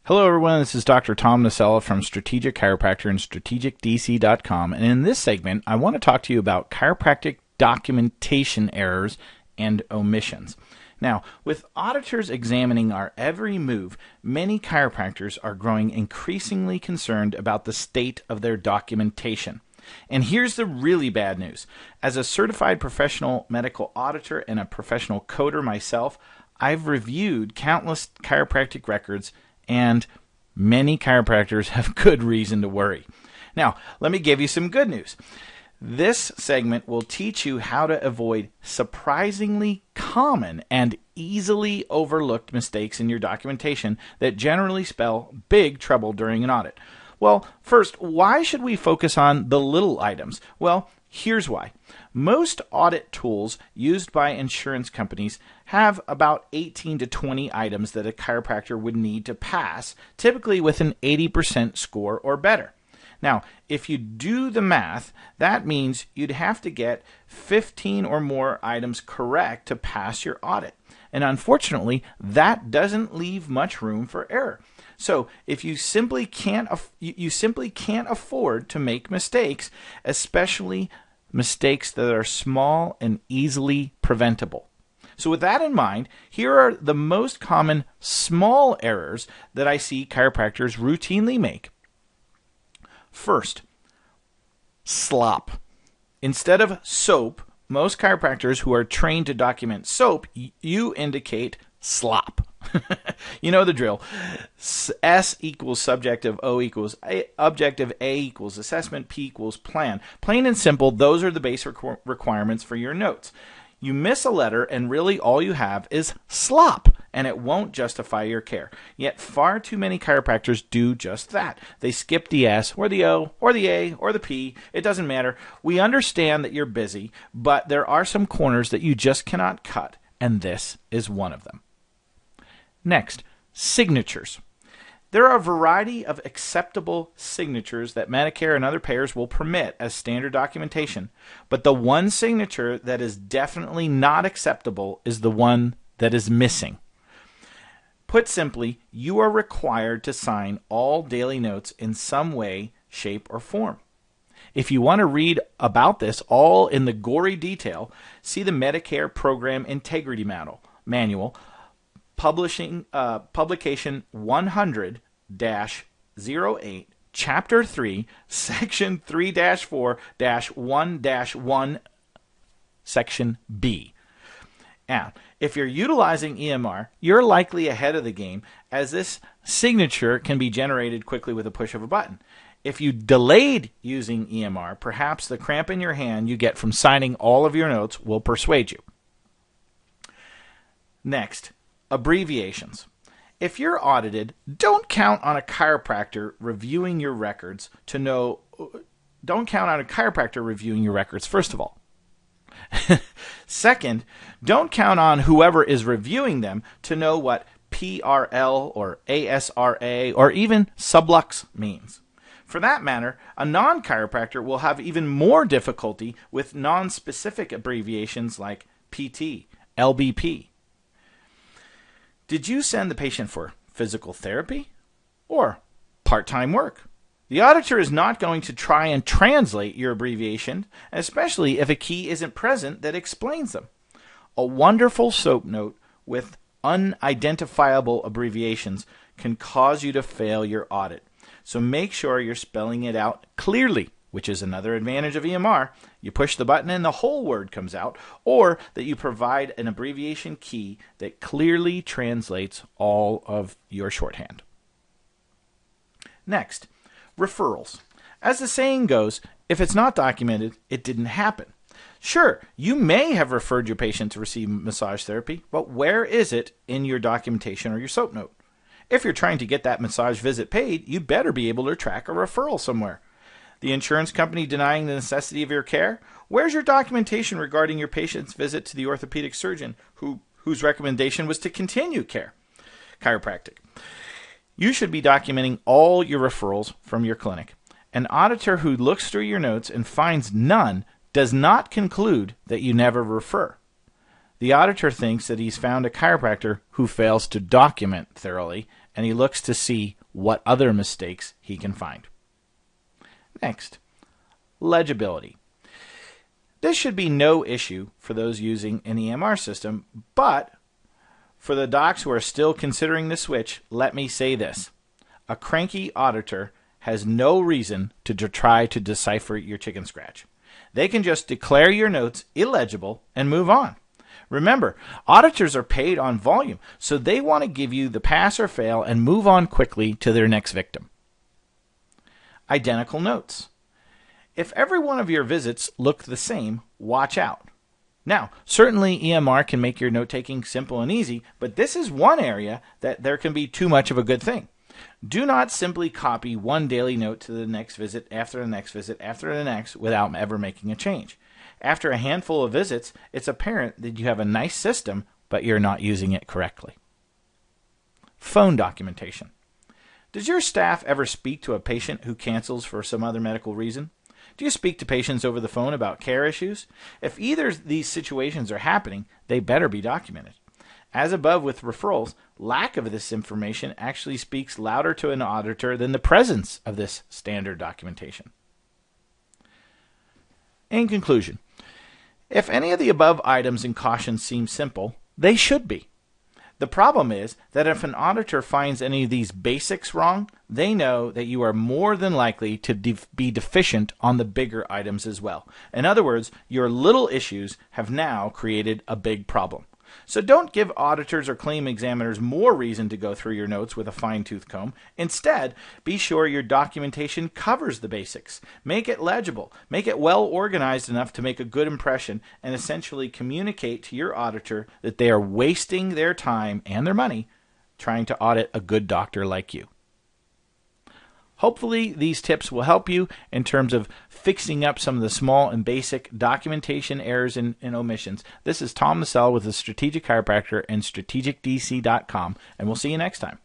Hello everyone, this is Dr. Tom Nacella from Strategic Chiropractor and strategicdc.com, and in this segment I want to talk to you about chiropractic documentation errors and omissions. Now, with auditors examining our every move, many chiropractors are growing increasingly concerned about the state of their documentation. And here's the really bad news. As a certified professional medical auditor and a professional coder myself, I've reviewed countless chiropractic records, and many chiropractors have good reason to worry. Now, let me give you some good news. This segment will teach you how to avoid surprisingly common and easily overlooked mistakes in your documentation that generally spell big trouble during an audit. Well, first, why should we focus on the little items? Well, here's why. Most audit tools used by insurance companies have about 18 to 20 items that a chiropractor would need to pass, typically with an 80% score or better. Now, if you do the math, that means you'd have to get 15 or more items correct to pass your audit. And unfortunately, that doesn't leave much room for error. So if you simply can't afford to make mistakes, especially mistakes that are small and easily preventable. So with that in mind, here are the most common small errors that I see chiropractors routinely make. First, slop. Instead of soap, most chiropractors who are trained to document soap, you indicate slop. You know the drill. S equals subjective, O equals objective, A equals assessment, P equals plan. Plain and simple, those are the basic requirements for your notes. You miss a letter and really all you have is slop, and it won't justify your care. Yet far too many chiropractors do just that. They skip the S or the O or the A or the P. It doesn't matter. We understand that you're busy, but there are some corners that you just cannot cut, and this is one of them. Next, signatures. There are a variety of acceptable signatures that Medicare and other payers will permit as standard documentation, but the one signature that is definitely not acceptable is the one that is missing. Put simply, you are required to sign all daily notes in some way, shape, or form. If you want to read about this all in the gory detail, see the Medicare Program Integrity Manual, publication 100-08, Chapter 3, Section 3-4-1-1, Section B. Now, if you're utilizing EMR, you're likely ahead of the game, as this signature can be generated quickly with a push of a button. If you delayed using EMR, perhaps the cramp in your hand you get from signing all of your notes will persuade you. Next, abbreviations. If you're audited, don't count on a chiropractor reviewing your records to know. Don't count on a chiropractor reviewing your records, first of all. Second, don't count on whoever is reviewing them to know what PRL or ASRA or even sublux means. For that matter, a non-chiropractor will have even more difficulty with non-specific abbreviations like PT, LBP. Did you send the patient for physical therapy or part-time work? The auditor is not going to try and translate your abbreviation, especially if a key isn't present that explains them. A wonderful soap note with unidentifiable abbreviations can cause you to fail your audit. So make sure you're spelling it out clearly, which is another advantage of EMR. You push the button and the whole word comes out, or that you provide an abbreviation key that clearly translates all of your shorthand. Next, referrals. As the saying goes, if it's not documented, it didn't happen. Sure, you may have referred your patient to receive massage therapy, but where is it in your documentation or your soap note? If you're trying to get that massage visit paid, you better be able to track a referral somewhere. The insurance company denying the necessity of your care? Where's your documentation regarding your patient's visit to the orthopedic surgeon whose recommendation was to continue care? Chiropractic. You should be documenting all your referrals from your clinic. An auditor who looks through your notes and finds none does not conclude that you never refer. The auditor thinks that he's found a chiropractor who fails to document thoroughly, and he looks to see what other mistakes he can find. Next, legibility. This should be no issue for those using an EMR system, but for the docs who are still considering the switch, let me say this. A cranky auditor has no reason to try to decipher your chicken scratch. They can just declare your notes illegible and move on. Remember, auditors are paid on volume, so they want to give you the pass or fail and move on quickly to their next victim. Identical notes. If every one of your visits look the same, watch out. Now, certainly EMR can make your note-taking simple and easy, but this is one area that there can be too much of a good thing. Do not simply copy one daily note to the next visit after the next visit after the next without ever making a change. After a handful of visits, it's apparent that you have a nice system, but you're not using it correctly. Phone documentation. Does your staff ever speak to a patient who cancels for some other medical reason? Do you speak to patients over the phone about care issues? If either of these situations are happening, they better be documented. As above with referrals, lack of this information actually speaks louder to an auditor than the presence of this standard documentation. In conclusion, if any of the above items and cautions seem simple, they should be. The problem is that if an auditor finds any of these basics wrong, they know that you are more than likely to be deficient on the bigger items as well. In other words, your little issues have now created a big problem. So don't give auditors or claim examiners more reason to go through your notes with a fine-tooth comb. Instead, be sure your documentation covers the basics. Make it legible. Make it well organized enough to make a good impression and essentially communicate to your auditor that they are wasting their time and their money trying to audit a good doctor like you. Hopefully, these tips will help you in terms of fixing up some of the small and basic documentation errors and omissions. This is Tom Massell with the Strategic Chiropractor and strategicdc.com, and we'll see you next time.